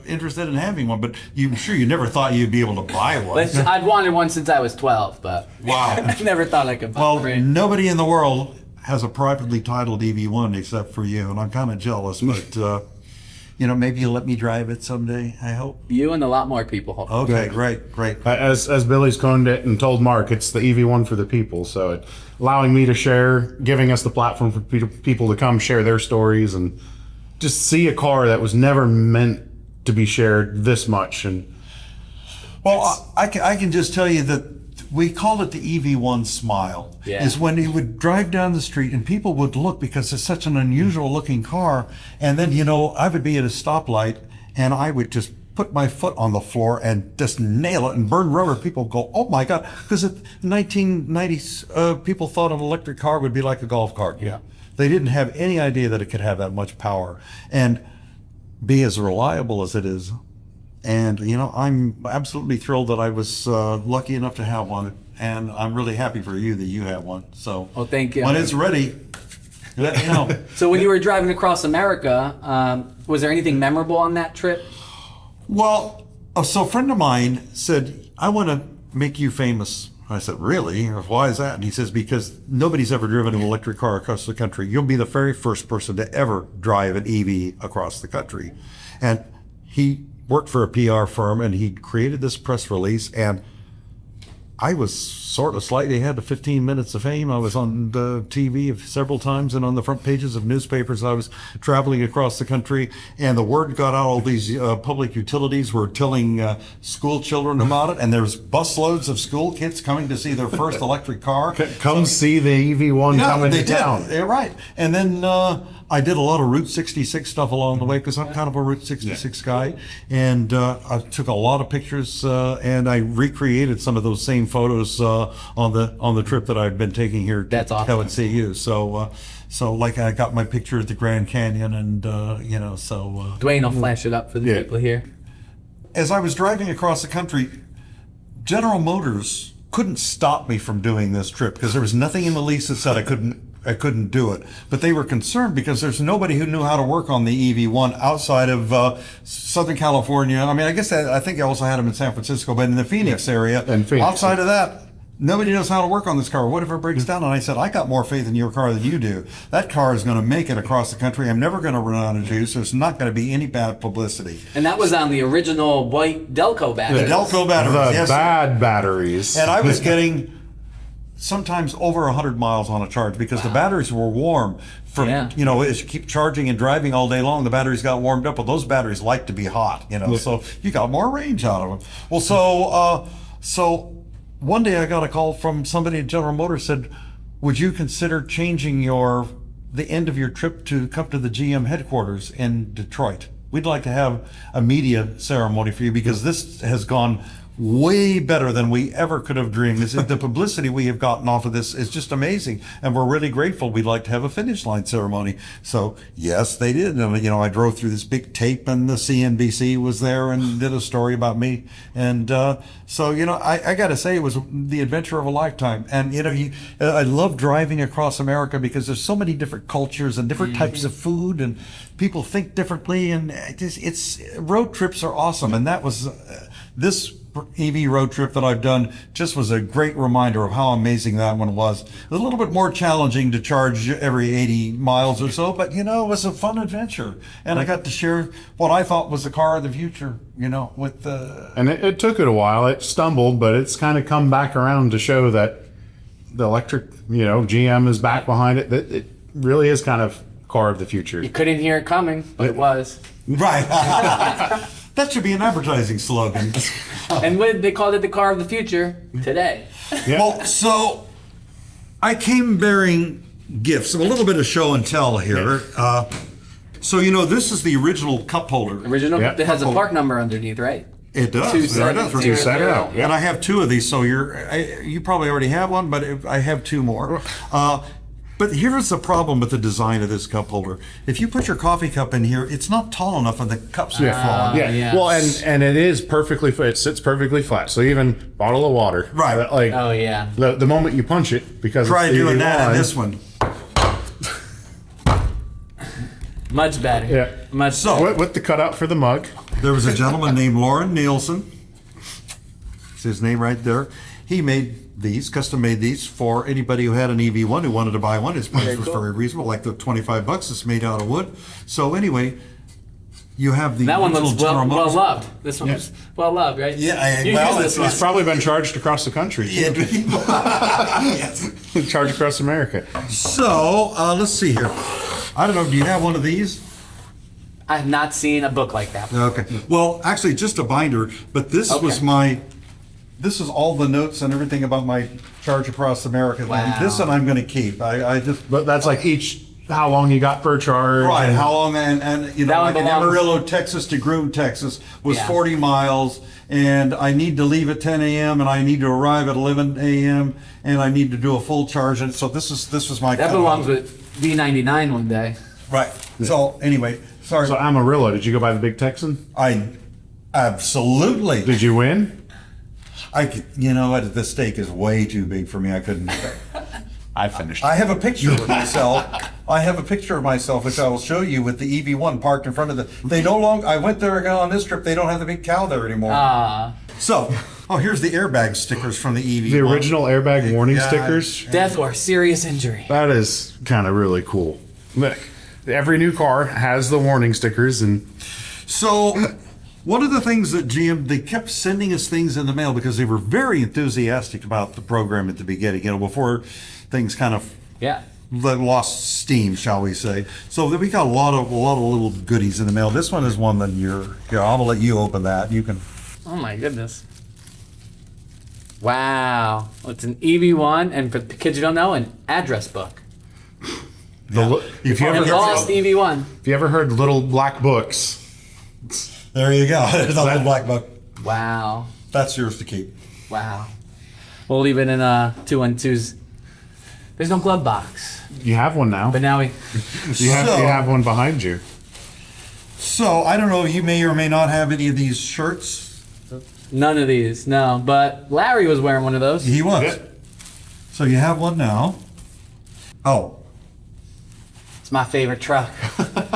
interested in having one, but I'm sure you never thought you'd be able to buy one. I'd wanted one since I was 12, but Wow. I never thought I could buy Well, one. nobody in the world has a privately titled EV1 except for you, and I'm kind of jealous, but maybe you'll let me drive it someday, I hope. You and a lot more people. Okay, great. As Billy's coined it and told Mark, it's the EV1 for the people. So it, allowing me to share, giving us the platform for people to come share their stories and just see a car that was never meant to be shared this much. And Well, I can just tell you that we called it the EV1 smile. Yeah. Is when you would drive down the street and people would look because it's such an unusual looking car. And then, I would be at a stoplight and I would just put my foot on the floor and just nail it and burn rubber. People go, oh my God. Because in the 1990s, people thought an electric car would be like a golf cart. Yeah. They didn't have any idea that it could have that much power and be as reliable as it is. And, I'm absolutely thrilled that I was lucky enough to have one. And I'm really happy for you that you have one. So, Well, thank you. When it's ready, let me know. So when you were driving across America, was there anything memorable on that trip? Well, so a friend of mine said, I want to make you famous. I said, really? Why is that? And he says, because nobody's ever driven an electric car across the country. You'll be the very first person to ever drive an EV across the country. And he worked for a PR firm and he created this press release, and I was sort of slightly ahead of 15 minutes of fame. I was on the TV several times and on the front pages of newspapers. I was traveling across the country, and the word got out. All these public utilities were telling school children about it, and there's busloads of school kids coming to see their first electric car. come see the EV1 coming they to town. did. Yeah, right. And then I did a lot of Route 66 stuff along the way because I'm kind of a Route 66 guy. And I took a lot of pictures and I recreated some of those same photos on the trip that I've been taking here That's to awesome. LCU. So like I got my picture at the Grand Canyon and, so. Dwayne will flash it up for the people here. As I was driving across the country, General Motors couldn't stop me from doing this trip because there was nothing in the lease that said I couldn't do it. But they were concerned because there's nobody who knew how to work on the EV1 outside of Southern California. I mean, I think I also had them in San Francisco, but in the Phoenix area. And Phoenix. Outside of that, nobody knows how to work on this car. What if it breaks down? And I said, I got more faith in your car than you do. That car is going to make it across the country. I'm never going to run out of juice. There's not going to be any bad publicity. And that was on the original white Delco battery. The Delco batteries, The yes. bad batteries. And I was getting sometimes over 100 miles on a charge because the batteries were warm from, as you keep charging and driving all day long, the batteries got warmed up. Well, those batteries like to be hot, so you got more range out of them. Well, so one day I got a call from somebody at General Motors said, would you consider changing the end of your trip to come to the GM headquarters in Detroit? We'd like to have a media ceremony for you because this has gone way better than we ever could have dreamed. The publicity we have gotten off of this is just amazing, and we're really grateful. We'd like to have a finish line ceremony. So yes, they did. And, you know, I drove through this big tape, and the CNBC was there and did a story about me. And so, you know, I got to say, it was the adventure of a lifetime. And, you know, I love driving across America because there's so many different cultures and different types of food, and people think differently. And it's road trips are awesome. And that was this EV road trip that I've done just was a great reminder of how amazing that one was. It was a little bit more challenging to charge every 80 miles or so, but, you know, it was a fun adventure. And I got to share what I thought was the car of the future, you know, with the... And it took it a while. It stumbled, but it's kind of come back around to show that the electric, you know, GM is back behind it. That it really is kind of car of the future. You couldn't hear it coming, but it was. Right. That should be an advertising slogan. And they called it the car of the future today. Yeah. Well, so I came bearing gifts, a little bit of show and tell here. So, you know, this is the original cup holder. Original, Yeah. it has a part number underneath, right? It does. Two It does. seven You set it zero. out. And I have two of these, so you probably already have one, but I have two more. But here's the problem with the design of this cup holder. If you put your coffee cup in here, it's not tall enough and the cups will fall. Yeah. yeah. Well, and it is perfectly flat. It sits perfectly flat. So even bottle of water. Right. Like Oh, yeah. the moment you punch it, because Try it's the doing that in EV1, this one. Much better. Yeah. Much So- better. with the cutout for the mug. There was a gentleman named Lauren Nielsen. It's his name right there. He made these, custom made these for anybody who had an EV1 who wanted to buy one. His price was very reasonable, like the $25. It's made out of wood. So anyway, you have the That one looks original General well Motors. loved. This one's well loved, right? Yeah, You well, use this one. It's probably been charged across the country. Yeah. Too. Yes. Charged across America. So let's see here. I don't know. Do you have one of these? I have not seen a book like that. Okay. Well, actually, just a binder. But this was Okay. this is all the notes and everything about my charge across America. Wow. And this one I'm going to keep. I just But that's like how long you got per charge. right. How long? And you know, That one like in belongs- Amarillo, Texas to Groom, Texas was Yeah. 40 miles, and I need to leave at 10 a.m. and I need to arrive at 11 a.m. and I need to do a full charge. And so this was my That cutoff. belongs with V99 one day. Right. So anyway, sorry. So Amarillo, did you go by the Big Texan? I absolutely. Did you win? You know what? The steak is way too big for me. I couldn't. I finished. I have a picture of myself. I have a picture of myself, which I will show you with the EV1 parked in front of the. They no longer. I went there again on this trip. They don't have the big cow there anymore. So, here's the airbag stickers from the EV1. The original airbag warning Yeah. stickers. Death or serious injury. That is kind of really cool. Look, every new car has the warning stickers, and So, one of the things that GM, they kept sending us things in the mail because they were very enthusiastic about the program at the beginning, you know, before things kind of Yeah. lost steam, shall we say. So we got a lot of little goodies in the mail. This one is one that here, I'm gonna let you open that. You can. Oh my goodness. Wow. Well, it's an EV1, and for the kids who don't know, an address book. if you A ever lost EV1. if you ever heard Little Black Books, There you go. There's a little black book. Wow. That's yours to keep. Wow. We'll leave it in 212's. There's no glove box, you have one now. but now we. You have one behind you. So I don't know. You may or may not have any of these shirts. None of these, no. But Larry was wearing one of those. He was. Yeah. So you have one now. Oh, It's my favorite truck.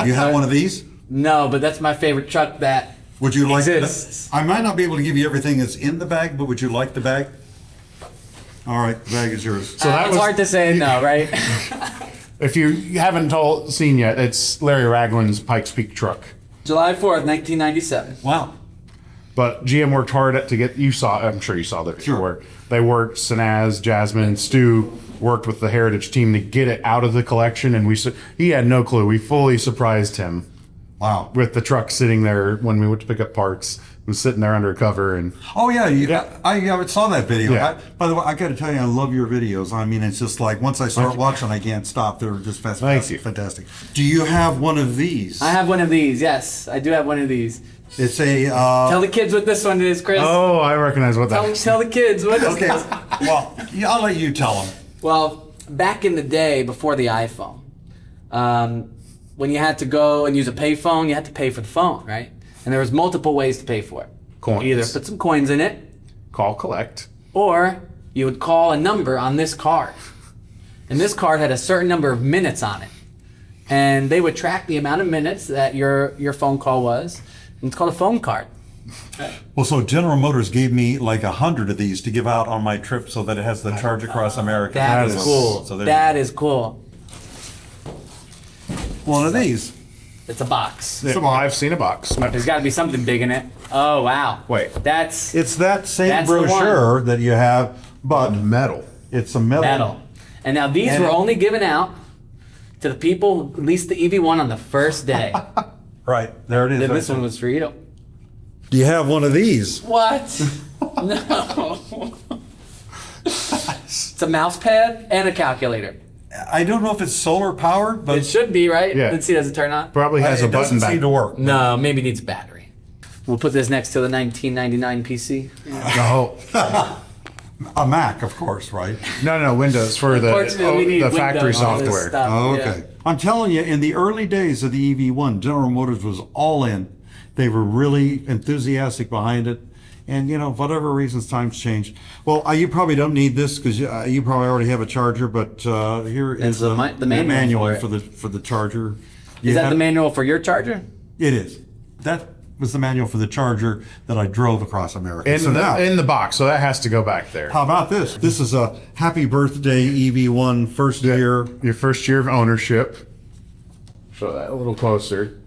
you have one of these. No, but that's my favorite truck that Would you like? exists. I might not be able to give you everything that's in the bag, but would you like the bag? All right, the bag is yours. So that it's was hard to say no, right? if you haven't seen yet, it's Larry Ragland's Pikes Peak truck. July 4th, 1997. Wow. But GM worked hard to get. You saw. I'm sure you saw that. Sure. Where they worked. Sanaz, Jasmine, Stu worked with the Heritage team to get it out of the collection, and he had no clue. We fully surprised him. Wow. With the truck sitting there when we went to pick up parts, it was sitting there under cover, and Oh yeah, I saw that video. Yeah. By the way, I got to tell you, I love your videos. I mean, it's just like once I start watching, I can't stop. They're just Thank you. fantastic. Do you have one of these? I have one of these, yes. I do have one of these. It's a. Tell the kids what this one is, Chris. Oh, I recognize what that is. Tell the kids what this Okay. is. Well, yeah, I'll let you tell them. Well, back in the day before the iPhone, when you had to go and use a payphone, you had to pay for the phone, right? And there was multiple ways to pay for it. Coins. You either put some coins in it, Call collect. or you would call a number on this card. And this card had a certain number of minutes on it. And they would track the amount of minutes that your phone call was. And it's called a phone card. Well, so General Motors gave me like 100 of these to give out on my trip, so that it has the Charge Across America. That is cool. So That is cool. one of these. It's a box. Well, I've seen a box. There's got to be something big in it. Oh, wow. Wait. That's It's that same That's the brochure that you have, but Metal. it's a metal. metal. And now these were only given out to the people who leased the EV1 on the first day. Right, there it is. Then this one was for you. Do you have one of these? What? No. It's a mouse pad and a calculator. I don't know if it's solar powered, but It should be, right? Yeah. Let's see, does it turn on? Probably has a it doesn't button back. seem to work. No, maybe it needs a battery. We'll put this next to the 1999 PC. No. A Mac, of course, right? No, Windows for Unfortunately, we need the factory Windows on this software. stuff, Oh, yeah. okay. I'm telling you, in the early days of the EV1, General Motors was all in. They were really enthusiastic behind it. And, for whatever reasons, times changed. Well, you probably don't need this because you probably already have a charger, but here is the manual for it. for the charger. Is that the manual for your charger? It is. That was the manual for the charger that I drove across America. In, in the box, so that has to go back there. How about this? This is a happy birthday EV1 first year. Your first year of ownership. Show that a little closer.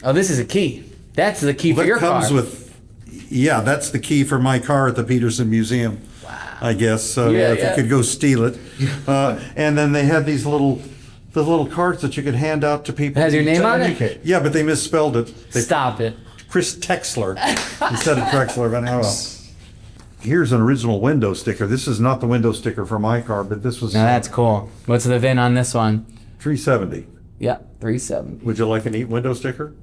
Oh, this is a key. That's the key for That your comes car. that's the key for my car at the Peterson Museum. Wow. I guess. So if Yeah. you could go steal it. And then they had these the little cards that you could hand out to people. It has your name on it? Yeah, but they misspelled it. They Stop it. Chris Texler instead of Trexler. But well, here's an original window sticker. This is not the window sticker for my car, but this was Now that's cool. What's the VIN on this one? 370. Yeah, 370. Would you like a neat window sticker?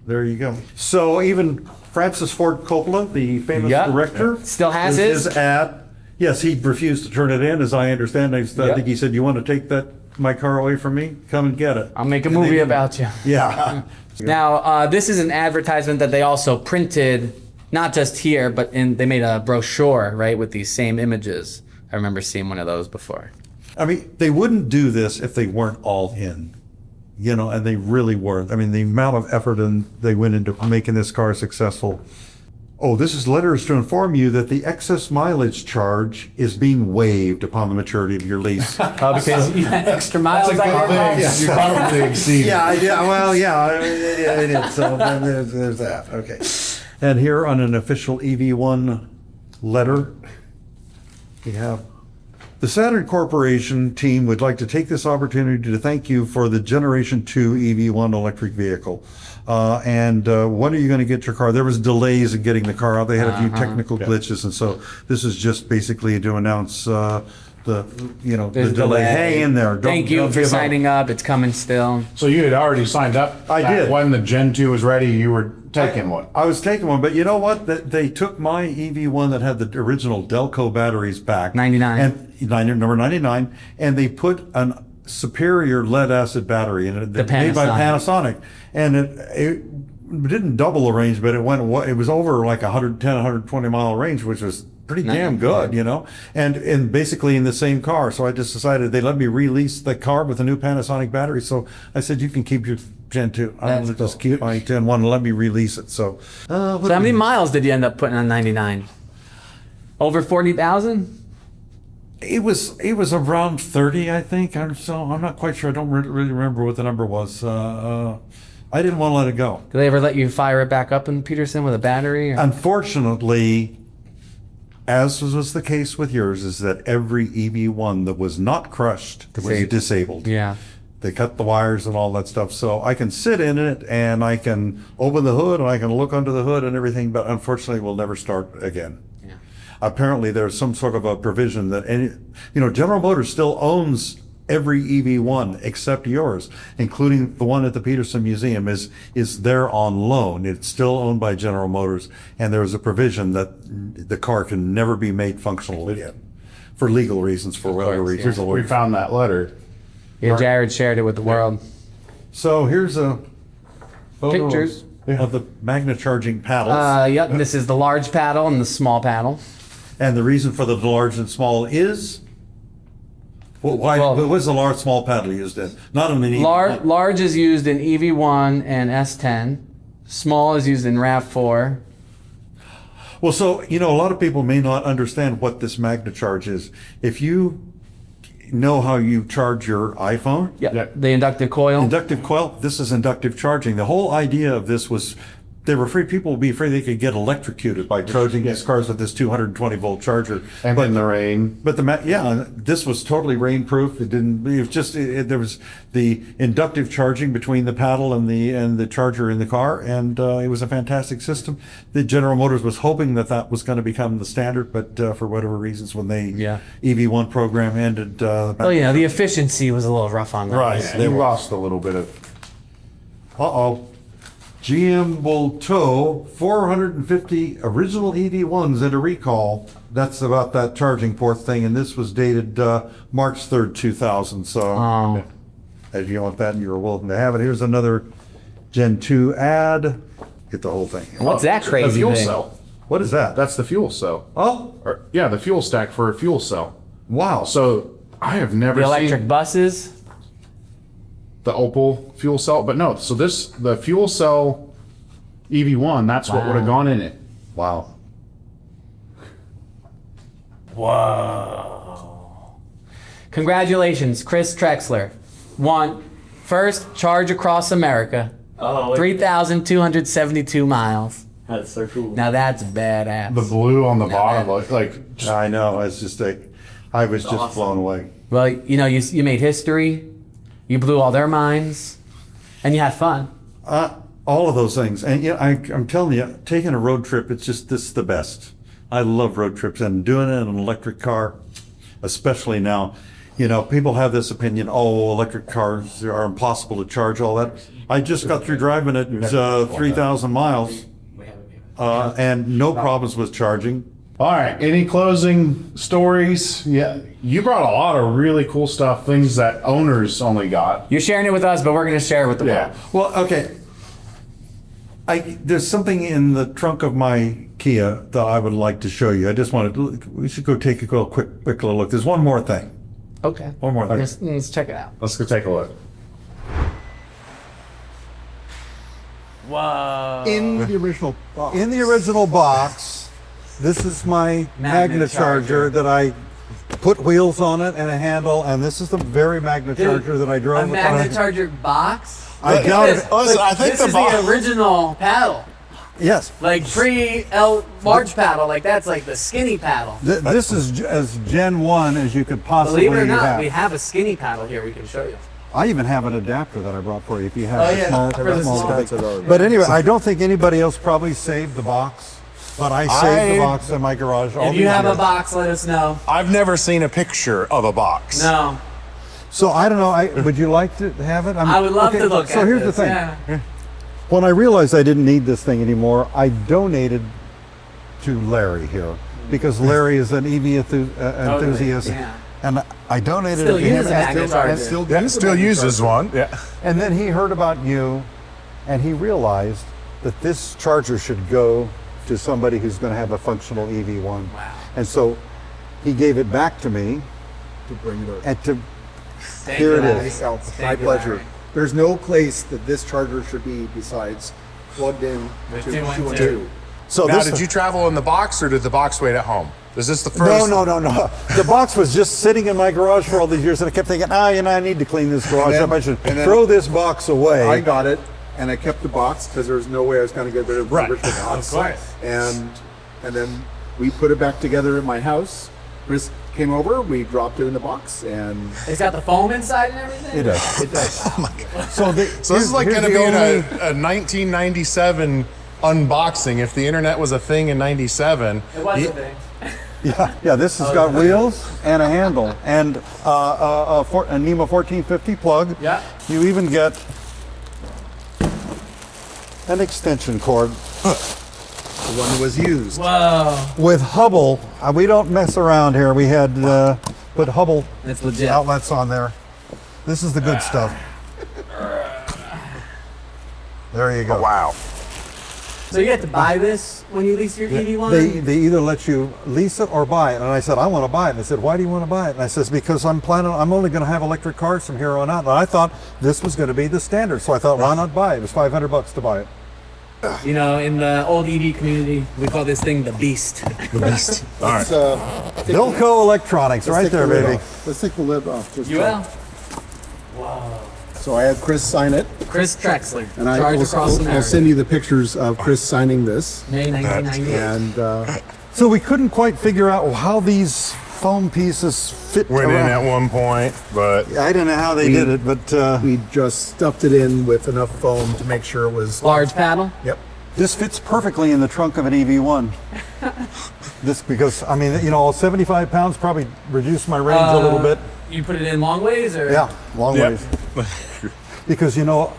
There you go. So even Francis Ford Coppola, the famous Yeah. director, Still has his his? ad. Yes, he refused to turn it in, as I understand. I Yeah. think he said, "You want to take my car away from me? Come and get it." I'll make a And they movie didn't. about you. Yeah. Now, this is an advertisement that they also printed, not just here, but they made a brochure, right, with these same images. I remember seeing one of those before. I mean, they wouldn't do this if they weren't all in. And they really weren't. I mean, the amount of effort they went into making this car successful. Oh, letter is to inform you that the excess mileage charge is being waived upon the maturity of your lease. Because you had extra miles. You probably exceeded. Yeah, I did. Well, yeah, I did. So then there's that. Okay. And here on an official EV1 letter, we have the Saturn Corporation team would like to take this opportunity to thank you for the Generation 2 EV1 electric vehicle. And when are you going to get your car? There was delays in getting the car out. They had a few technical glitches, and so this is just basically to announce the There's a delay. Hang in there. Thank you don't for give up. signing up. It's coming still. So you had already signed up. I did. When the Gen 2 was ready, you were taking one. I was taking one, but you know what? They took my EV1 that had the original Delco batteries back. 99. And number 99. And they put a superior lead acid battery in it. Made by Panasonic. And it didn't double the range, but it was over like 110, 120 mile range, which was pretty damn good, and basically in the same car. So I just decided they let me release the car with a new Panasonic battery. So I said, you can keep your Gen 2. I'm going to just keep my Gen 1 and let me release it. So, So how many miles did you end up putting on 99? Over 40,000? it was around 30, I think. I'm not quite sure. I don't really remember what the number was. I didn't want to let it go. Did they ever let you fire it back up in Peterson with a battery? Or? Unfortunately, as was the case with yours, is that every EV1 that was not crushed was disabled. Yeah. They cut the wires and all that stuff. So I can sit in it and I can open the hood and I can look under the hood and everything, but unfortunately we'll never start again. Apparently there's some sort of a provision that General Motors still owns every EV1 except yours, including the one at the Peterson Museum, is there on loan. It's still owned by General Motors, and there is a provision that the car can never be made functional again for legal reasons, for whatever reasons. We found that letter. Yeah, Jared shared it with the world. So here's a photo Pictures. of the Magna charging paddles. Yep, this is the large paddle and the small paddle. And the reason for the large and small is? Well, why Well- what was the large small paddle used in? Not in the Large is used in EV1 and S10. Small is used in RAV4. Well, so, a lot of people may not understand what this Magna charge is. If you know how you charge your iPhone, The inductive coil. inductive coil, this is inductive charging. The whole idea of this was they were afraid people would be afraid they could get electrocuted by charging these cars with this 220 volt charger. And in the rain. But this was totally rain proof. It was just there was the inductive charging between the paddle and the charger in the car, and it was a fantastic system. The General Motors was hoping that was going to become the standard, but for whatever reasons, when the EV1 program ended, the efficiency was a little rough on that. right, They lost a little bit of. GM will tow 450 original EV1s into recall. That's about that charging port thing, and this was dated March 3rd, 2000. So if you want that and you're willing to have it, here's another Gen 2 ad. Get the whole thing. What's that The crazy fuel thing? cell. What is that? That's the fuel cell. Oh, The fuel stack for a fuel cell. wow. So I have never The electric seen buses. the Opel fuel cell, but no. So the fuel cell EV1, that's what would have gone in it. Wow. Whoa. Congratulations, Chris Trexler. Won first charge across America. 3,272 miles. That's so cool. Now that's badass. The blue on the bottom, like I know. It's just I was just blown away. Well, you made history. You blew all their minds, and you had fun. All of those things. And I'm telling you, taking a road trip, this is the best. I love road trips, and doing it in an electric car, especially now. People have this opinion, electric cars are impossible to charge, all that. I just got through driving it 3,000 miles, and no problems with charging. All right. Any closing stories? Yeah. You brought a lot of really cool stuff, things that owners only got. You're sharing it with us, but we're going to share it with the world. Well, okay. There's something in the trunk of my Kia that I would like to show you. I just wanted to, we should go take a quick little look. There's one more thing. Okay. One more thing. Let's check it out. Let's go take a look. Whoa. In the original box, this is my Magna charger that I put wheels on it and a handle, and this is the very Magna charger that I drove. A Magna Charger box? I doubt it. Listen, I think This is the original paddle. Yes. Like large paddle, like that's like the skinny paddle. This is as Gen 1 as you could possibly Believe it or not, have. we have a skinny paddle here we can show you. I even have an adapter that I brought for you if you have Oh, the yeah. small. For the small. But anyway, I don't think anybody else probably saved the box, but I saved the box in my garage. If you have a box, let us know. I've never seen a picture of a box. No. So I don't know. Would you like to have it? I would love to look at it. So here's the thing. Yeah. When I realized I didn't need this thing anymore, I donated to Larry here because Larry is an EV enthusiast, and I donated Still it to him. uses a Magna charger. Still uses one. Yeah. And then he heard about you, and he realized that this charger should go to somebody who's going to have a functional EV1. Wow. And so he gave it back to me. to bring it over. And to Thank here you, it Larry. is. My Thank you, pleasure. Larry. There's no place that this charger should be besides plugged in With to 212. 212. So Now, this did you travel in the box or did the box wait at home? Is this the first? No. The box was just sitting in my garage for all these years, and I kept thinking, I need to clean this garage up. I should throw this box away. I got it, and I kept the box because there was no way I was going to get rid of the original box. Of course. And then we put it back together in my house. Chris came over, we dropped it in the box, and It's got the foam inside and everything? It does. it does. So this is like going to be in a 1997 unboxing. If the internet was a thing in '97, It was a thing. Yeah, this has got wheels and a handle and a NEMA 1450 plug. Yeah. You even get an extension cord. The one that was used. Whoa. With Hubble, we don't mess around here. We had put Hubble That's legit. outlets on there. This is the good stuff. There you go. Oh, wow. So you have to buy this when you lease your EV1? They either let you lease it or buy it. And I said, I want to buy it. And they said, why do you want to buy it? And I says, because I'm only going to have electric cars from here on out. And I thought this was going to be the standard. So I thought, why not buy it? It was $500 to buy it. You know, in the old EV community, we call this thing the Beast. The beast. All right. Bilco Electronics, right there, baby. Let's take the lid off. Just You will? So I had Chris sign it, Chris Trexler. and I Charge will across I'll America. send you the pictures of Chris signing this. May 1998. And So we couldn't quite figure out how these foam pieces fit Went in around. at one point, but I don't know how they did it, but we just stuffed it in with enough foam to make sure it was. Large paddle? Yep. this fits perfectly in the trunk of an EV1. This, because, I mean, you know, 75 pounds probably reduced my range a little bit. You put it in long ways, or? Yeah, long Yep. ways. Because, you know,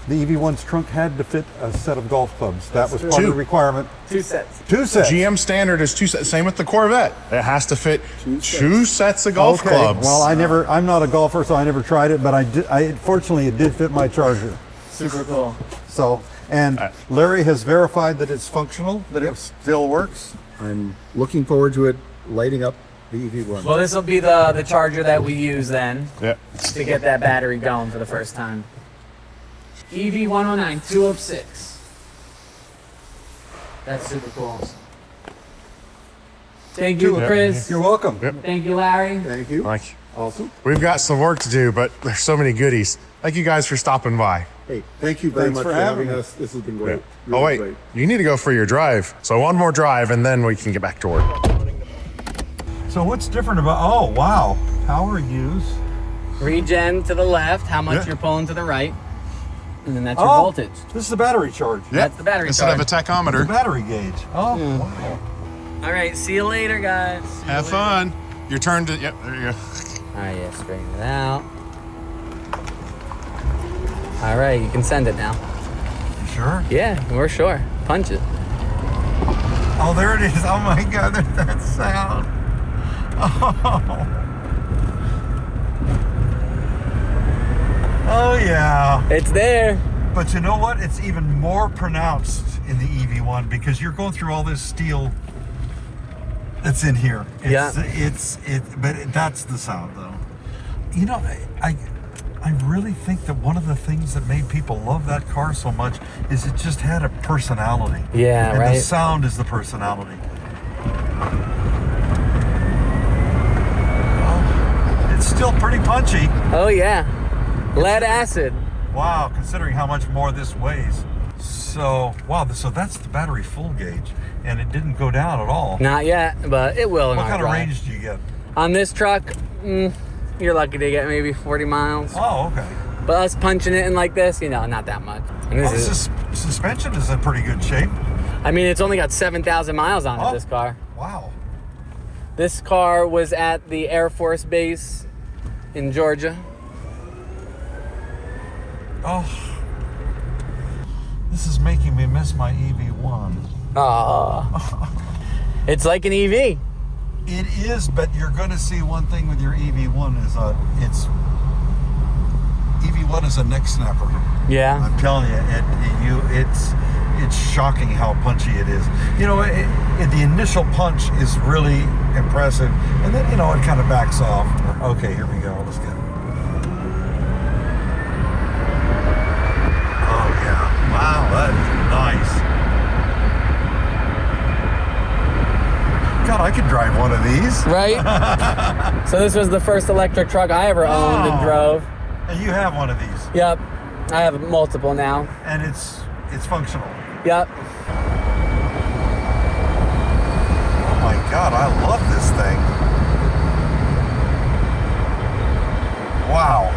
the EV1's trunk had to fit a set of golf clubs. That was part of the requirement. 2 sets. 2 sets. GM standard is 2 sets. Same with the Corvette. It has to fit 2 sets of golf clubs. Well, I'm not a golfer, so I never tried it, but fortunately, it did fit my Charger. Super cool. So, and Larry has verified that it's functional, that it still works. I'm looking forward to it lighting up the EV1. Well, this will be the charger that we use then Yep. to get that battery going for the first time. EV109 206. That's super cool. Thank you, Chris. You're welcome. Yep. Thank you, Larry. Thank you. Like, Awesome. we've got some work to do, but there's so many goodies. Thank you guys for stopping by. Hey, thank you very Thanks much for for having having me. us. This has been great. Oh, Really wait. great. You need to go for your drive. So one more drive, and then we can get back to work. So what's different about, oh, wow. Power use. Regen to the left, how much Yeah. you're pulling to the right. And then that's your Oh, voltage. this is the battery charge. That's the battery Instead of a charge. The tachometer. battery gauge. Oh, wow. All right, see you later, guys. See you Have later. fun. Your turn to, yep, there you go. All right, yeah, straighten it out. All right, you can send it now. You sure? Yeah, we're sure. Punch it. Oh, there it is. Oh my God, there's that sound. Oh. Oh yeah. It's there. But you know what? It's even more pronounced in the EV1 because you're going through all this steel that's in here. But that's the sound though. You know, I really think that one of the things that made people love that car so much is it just had a personality. Yeah, and right. the sound is the personality. Oh, it's still pretty punchy. Oh yeah, lead acid. Wow, considering how much more this weighs. So, wow, so that's the battery full gauge, and it didn't go down at all. Not yet, but it will in What our kind of drive. range do you get? On this truck, you're lucky to get maybe 40 miles. Oh, okay. But us punching it in like this, you know, not that much. And this Oh, is, suspension is in pretty good shape. I mean, it's only got 7,000 miles on it, Oh. this car. Wow. This car was at the Air Force Base in Georgia. Oh, this is making me miss my EV1. It's like an EV. It is, but you're going to see one thing with your EV1 is EV1 is a neck snapper. Yeah. I'm telling you, it's shocking how punchy it is. You know, the initial punch is really impressive, and then you know it kind of backs off. Okay, here we go. Let's get. Oh yeah! Wow, that is nice. God, I could drive one of these. Right? So this was the first electric truck I ever owned and drove. And you have one of these, Yep. I have multiple now. and it's functional. Yep. Oh my God, I love this thing. Wow.